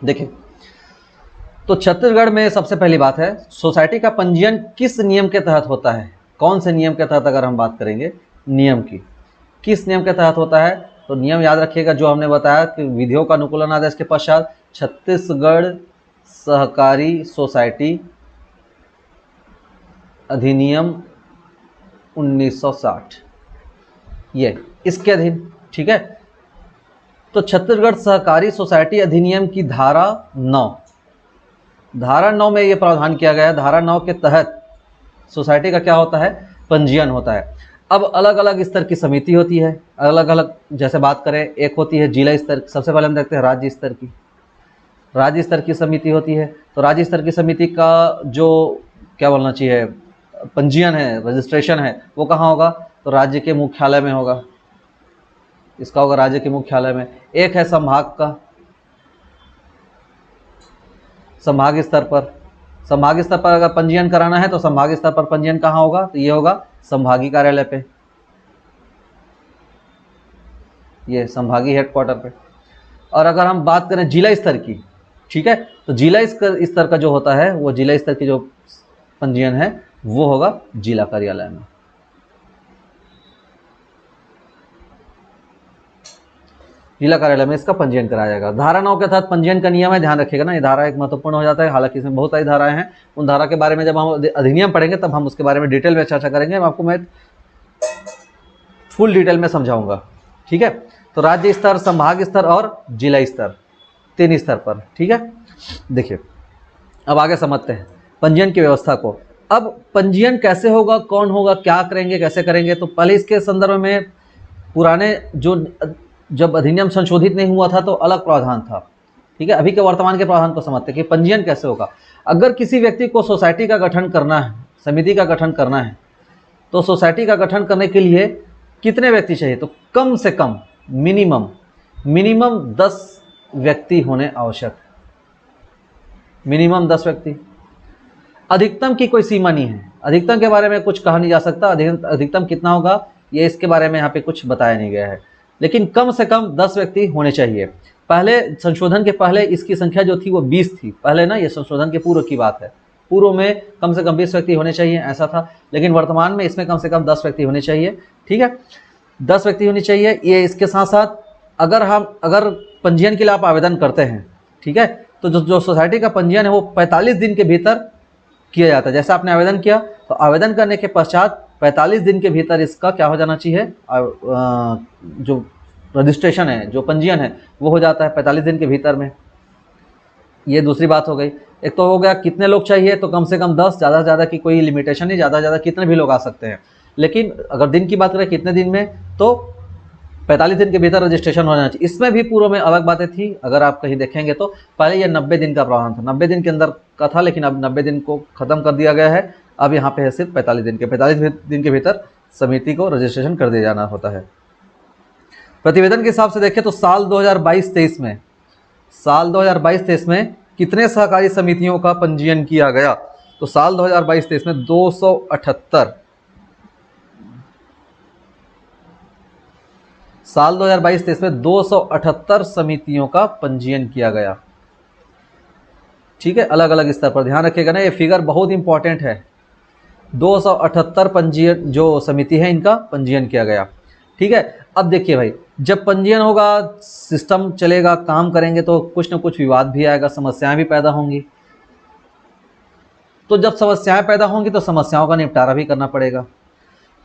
देखिए, तो छत्तीसगढ़ में सबसे पहली बात है, सोसाइटी का पंजीयन किस नियम के तहत होता है? कौन से नियम के तहत अगर हम बात करेंगे नियम की, किस नियम के तहत होता है? तो नियम याद रखिएगा जो हमने बताया कि विधियों का अनुकूलन आदेश के पश्चात छत्तीसगढ़ सहकारी सोसाइटी अधिनियम 1960, ये इसके अधीन। ठीक है, तो छत्तीसगढ़ सहकारी सोसाइटी अधिनियम की धारा 9 में ये प्रावधान किया गया है। धारा 9 के तहत सोसाइटी का क्या होता है? पंजीयन होता है। अब अलग अलग स्तर की समिति होती है, अलग अलग, जैसे बात करें, एक होती है जिला स्तर, सबसे पहले हम देखते हैं राज्य स्तर की। राज्य स्तर की समिति होती है, तो राज्य स्तर की समिति का जो क्या बोलना चाहिए, पंजीयन है, रजिस्ट्रेशन है, वो कहाँ होगा? तो राज्य के मुख्यालय में होगा। इसका होगा राज्य के मुख्यालय में। एक है संभाग का, संभाग स्तर पर। संभाग स्तर पर अगर पंजीयन कराना है तो संभाग स्तर पर पंजीयन कहाँ होगा? तो ये होगा संभागी कार्यालय पे, ये संभागी हेडक्वार्टर पे। और अगर हम बात करें जिला स्तर की, ठीक है, तो जिला स्तर का जो होता है, वो जिला स्तर की जो पंजीयन है वो होगा जिला कार्यालय में। जिला कार्यालय में इसका पंजीयन कराया जाएगा। धारा 9 के तहत पंजीयन का नियम है, ध्यान रखिएगा ना, ये धारा एक महत्वपूर्ण हो जाता है। हालांकि इसमें बहुत सारी धाराएं हैं, उन धारा के बारे में जब हम अधिनियम पढ़ेंगे तब हम उसके बारे में डिटेल में चर्चा करेंगे, आपको मैं फुल डिटेल में समझाऊंगा। ठीक है, तो राज्य स्तर, संभाग स्तर और जिला स्तर, 3 स्तर पर। ठीक है, देखिए अब आगे समझते हैं पंजीयन की व्यवस्था को। अब पंजीयन कैसे होगा, कौन होगा, क्या करेंगे, कैसे करेंगे? तो पहले इसके संदर्भ में पुराने जब अधिनियम संशोधित नहीं हुआ था तो अलग प्रावधान था। ठीक है, अभी के वर्तमान के प्रावधान को समझते हैं कि पंजीयन कैसे होगा। अगर किसी व्यक्ति को सोसाइटी का गठन करना है, समिति का गठन करना है, तो सोसाइटी का गठन करने के लिए कितने व्यक्ति चाहिए? तो कम से कम मिनिमम 10 व्यक्ति होने आवश्यक। मिनिमम 10 व्यक्ति। अधिकतम की कोई सीमा नहीं है, अधिकतम के बारे में कुछ कहा नहीं जा सकता। अधिकतम कितना होगा ये इसके बारे में यहाँ पे कुछ बताया नहीं गया है, लेकिन कम से कम 10 व्यक्ति होने चाहिए। पहले संशोधन के पहले इसकी संख्या जो थी वो 20 थी, पहले ना, ये संशोधन के पूर्व की बात है। पूर्व में कम से कम 20 व्यक्ति होने चाहिए ऐसा था, लेकिन वर्तमान में इसमें कम से कम 10 व्यक्ति होने चाहिए। ठीक है, 10 व्यक्ति होनी चाहिए। ये इसके साथ साथ अगर पंजीयन के लिए आप आवेदन करते हैं, ठीक है, तो जो सोसाइटी का पंजीयन है वो 45 दिन के भीतर किया जाता है। जैसे आपने आवेदन किया तो आवेदन करने के पश्चात 45 दिन के भीतर इसका क्या हो जाना चाहिए, जो रजिस्ट्रेशन है, जो पंजीयन है वो हो जाता है 45 दिन के भीतर में। ये दूसरी बात हो गई। एक तो हो गया कितने लोग चाहिए, तो कम से कम 10, ज़्यादा से ज़्यादा की कोई लिमिटेशन नहीं, ज़्यादा से ज़्यादा कितने भी लोग आ सकते हैं। लेकिन अगर दिन की बात करें कितने दिन में, तो 45 दिन के भीतर रजिस्ट्रेशन होना चाहिए। इसमें भी पूर्व में अलग बातें थी, अगर आप कहीं देखेंगे तो पहले ये 90 दिन का प्रावधान था, 90 दिन के अंदर का था, लेकिन अब 90 दिन को ख़त्म कर दिया गया है। अब यहाँ पे है सिर्फ 45 दिन के, 45 दिन के भीतर समिति को रजिस्ट्रेशन कर दिया जाना होता है। प्रतिवेदन के हिसाब से देखें तो साल 2022-23 में कितने सहकारी समितियों का पंजीयन किया गया? तो साल 2022-23 में 278 साल 2022-23 में 278 समितियों का पंजीयन किया गया। ठीक है, अलग अलग स्तर पर। ध्यान रखिएगा ना, ये फिगर बहुत इंपॉर्टेंट है। 278 पंजीयन जो समिति है इनका पंजीयन किया गया। ठीक है, अब देखिए भाई, जब पंजीयन होगा, सिस्टम चलेगा, काम करेंगे तो कुछ ना कुछ विवाद भी आएगा, समस्याएं भी पैदा होंगी। तो जब समस्याएं पैदा होंगी तो समस्याओं का निपटारा भी करना पड़ेगा।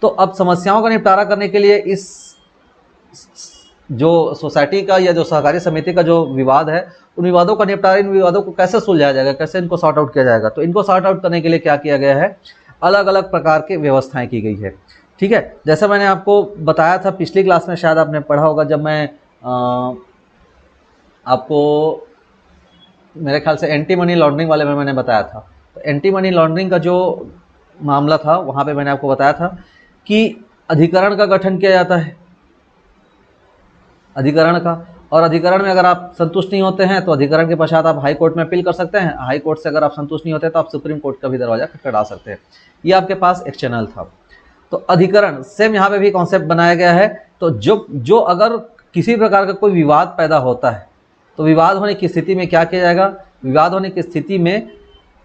तो अब समस्याओं का निपटारा करने के लिए इस जो सोसाइटी का या जो सहकारी समिति का जो विवाद है, उन विवादों का निपटारा, इन विवादों को कैसे सुलझाया जाएगा, कैसे इनको सॉर्ट आउट किया जाएगा, तो इनको सॉर्ट आउट करने के लिए क्या किया गया है, अलग अलग प्रकार की व्यवस्थाएं की गई है। ठीक है, जैसे मैंने आपको बताया था पिछली क्लास में, शायद आपने पढ़ा होगा, जब मैं आपको मेरे ख्याल से एंटी मनी लॉन्ड्रिंग वाले में मैंने बताया था। तो एंटी मनी लॉन्ड्रिंग का जो मामला था, वहाँ पे मैंने आपको बताया था कि अधिकरण का गठन किया जाता है, अधिकरण का, और अधिकरण में अगर आप संतुष्ट नहीं होते हैं तो अधिकरण के पश्चात आप हाई कोर्ट में अपील कर सकते हैं। हाई कोर्ट से अगर आप संतुष्ट नहीं होते तो आप सुप्रीम कोर्ट का भी दरवाजा खटखटा सकते हैं। ये आपके पास एक चैनल था। तो अधिकरण सेम यहाँ पे भी कॉन्सेप्ट बनाया गया है। तो जो अगर किसी प्रकार का कोई विवाद पैदा होता है, तो विवाद होने की स्थिति में क्या किया जाएगा, विवाद होने की स्थिति में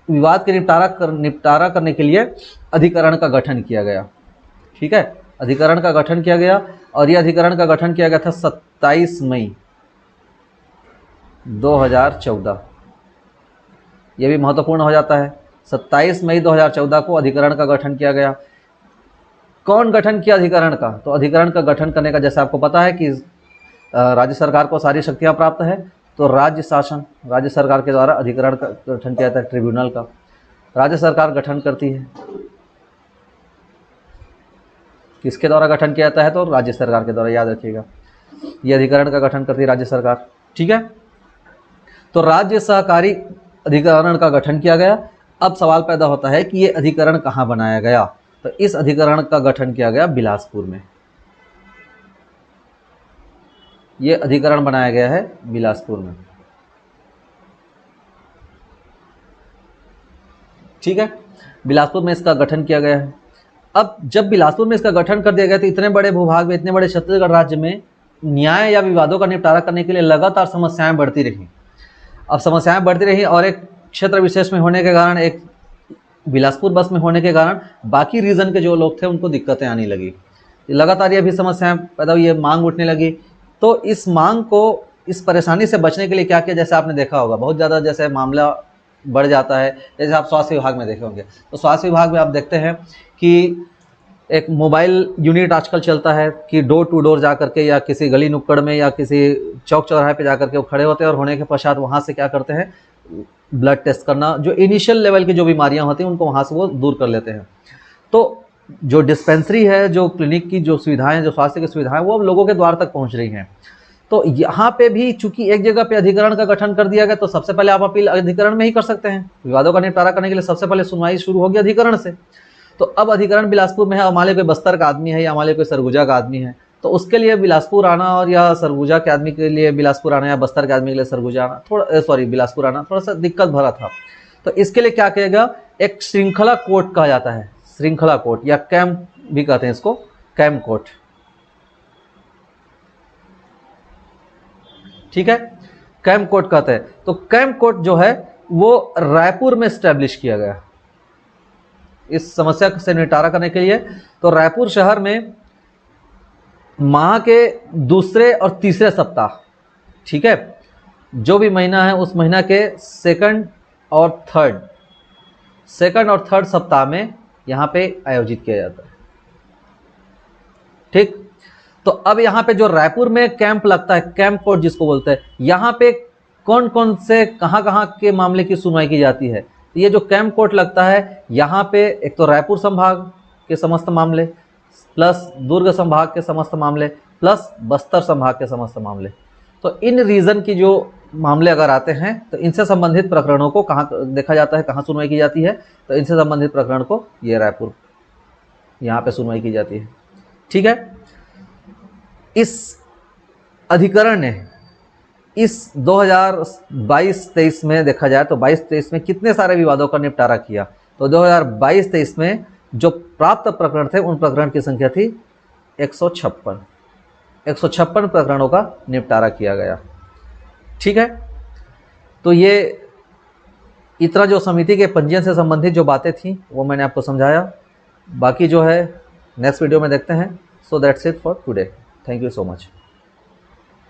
विवाद के निपटारा करने के लिए अधिकरण का गठन किया गया। ठीक है, अधिकरण का गठन किया गया, और यह अधिकरण का गठन किया गया था 27 मई 2014। यह भी महत्वपूर्ण हो जाता है। 27 मई 2014 को अधिकरण का गठन किया गया। कौन गठन किया अधिकरण का, तो अधिकरण का गठन करने का, जैसे आपको पता है कि राज्य सरकार को सारी शक्तियां प्राप्त है, तो राज्य शासन, राज्य सरकार के द्वारा अधिकरण का गठन किया जाता है। ट्रिब्यूनल का राज्य सरकार गठन करती है। किसके द्वारा गठन किया जाता है, तो राज्य सरकार के द्वारा, याद रखिएगा, ये अधिकरण का गठन करती है राज्य सरकार। ठीक है, तो राज्य सहकारी अधिकरण का गठन किया गया। अब सवाल पैदा होता है कि ये अधिकरण कहाँ बनाया गया, तो इस अधिकरण का गठन किया गया बिलासपुर में। ये अधिकरण बनाया गया है बिलासपुर में। ठीक है, बिलासपुर में इसका गठन किया गया है। अब जब बिलासपुर में इसका गठन कर दिया गया, तो इतने बड़े भूभाग में, इतने बड़े छत्तीसगढ़ राज्य में न्याय या विवादों का निपटारा करने के लिए लगातार समस्याएं बढ़ती रही। अब समस्याएं बढ़ती रही, और एक क्षेत्र विशेष में होने के कारण, एक बिलासपुर बस में होने के कारण, बाकी रीजन के जो लोग थे उनको दिक्कतें आने लगी। लगातार ये भी समस्याएं पैदा हुई, मांग उठने लगी। तो इस मांग को, इस परेशानी से बचने के लिए क्या किया, जैसे आपने देखा होगा, बहुत ज़्यादा जैसे मामला बढ़ जाता है, जैसे आप स्वास्थ्य विभाग में देखे होंगे, तो स्वास्थ्य विभाग में आप देखते हैं कि एक मोबाइल यूनिट आजकल चलता है कि डोर टू डोर जा करके, या किसी गली नुक्कड़ में, या किसी चौक चौराहे पे जा करके वो खड़े होते हैं, और होने के पश्चात वहाँ से क्या करते हैं, ब्लड टेस्ट करना, जो इनिशियल लेवल की जो बीमारियां होती हैं उनको वहाँ से वो दूर कर लेते हैं। तो जो डिस्पेंसरी है, जो क्लिनिक की जो सुविधाएं, जो स्वास्थ्य की सुविधाएं, वो अब लोगों के द्वार तक पहुँच रही हैं। तो यहाँ पे भी चूंकि एक जगह पे अधिकरण का गठन कर दिया गया, तो सबसे पहले आप अपील अधिकरण में ही कर सकते हैं। विवादों का निपटारा करने के लिए सबसे पहले सुनवाई शुरू होगी अधिकरण से। तो अब अधिकरण बिलासपुर में है, मान लीजिए कोई बस्तर का आदमी है, या मान लीजिए कोई सरगुजा का आदमी है, तो उसके लिए बिलासपुर आना, और या सरगुजा के आदमी के लिए बिलासपुर आना, या बस्तर के आदमी के लिए सरगुजा आना, बिलासपुर आना थोड़ा सा दिक्कत भरा था। तो इसके लिए क्या किया गया, एक श्रृंखला कोर्ट कहा जाता है, श्रृंखला कोर्ट, या कैंप भी कहते हैं इसको, कैंप कोर्ट। ठीक है, कैंप कोर्ट कहते हैं। तो कैंप कोर्ट जो है वो रायपुर में स्टैब्लिश किया गया इस समस्या से निपटारा करने के लिए। तो रायपुर शहर में माह के दूसरे और तीसरे सप्ताह, ठीक है, जो भी महीना है उस महीना के सेकंड और थर्ड सप्ताह में यहाँ पे आयोजित किया जाता है। ठीक, तो अब यहाँ पे जो रायपुर में कैंप लगता है, कैंप कोर्ट जिसको बोलते हैं, यहाँ पे कौन कौन से कहाँ के मामले की सुनवाई की जाती है। तो ये जो कैंप कोर्ट लगता है, यहाँ पे एक तो रायपुर संभाग के समस्त मामले, प्लस दुर्ग संभाग के समस्त मामले, प्लस बस्तर संभाग के समस्त मामले। तो इन रीजन की जो मामले अगर आते हैं, तो इनसे संबंधित प्रकरणों को कहाँ देखा जाता है, कहाँ सुनवाई की जाती है, तो इनसे संबंधित प्रकरण को ये रायपुर, यहाँ पे सुनवाई की जाती है। ठीक है, इस अधिकरण ने इस 2022-23 में देखा जाए तो 22-23 में कितने सारे विवादों का निपटारा किया। तो 2022-23 में जो प्राप्त प्रकरण थे, उन प्रकरण की संख्या थी 156। 156 प्रकरणों का निपटारा किया गया। ठीक है, तो ये इतना जो समिति के पंजीयन से संबंधित जो बातें थी वो मैंने आपको समझाया। बाकी जो है नेक्स्ट वीडियो में देखते हैं। So that's it for today. Thank you so much.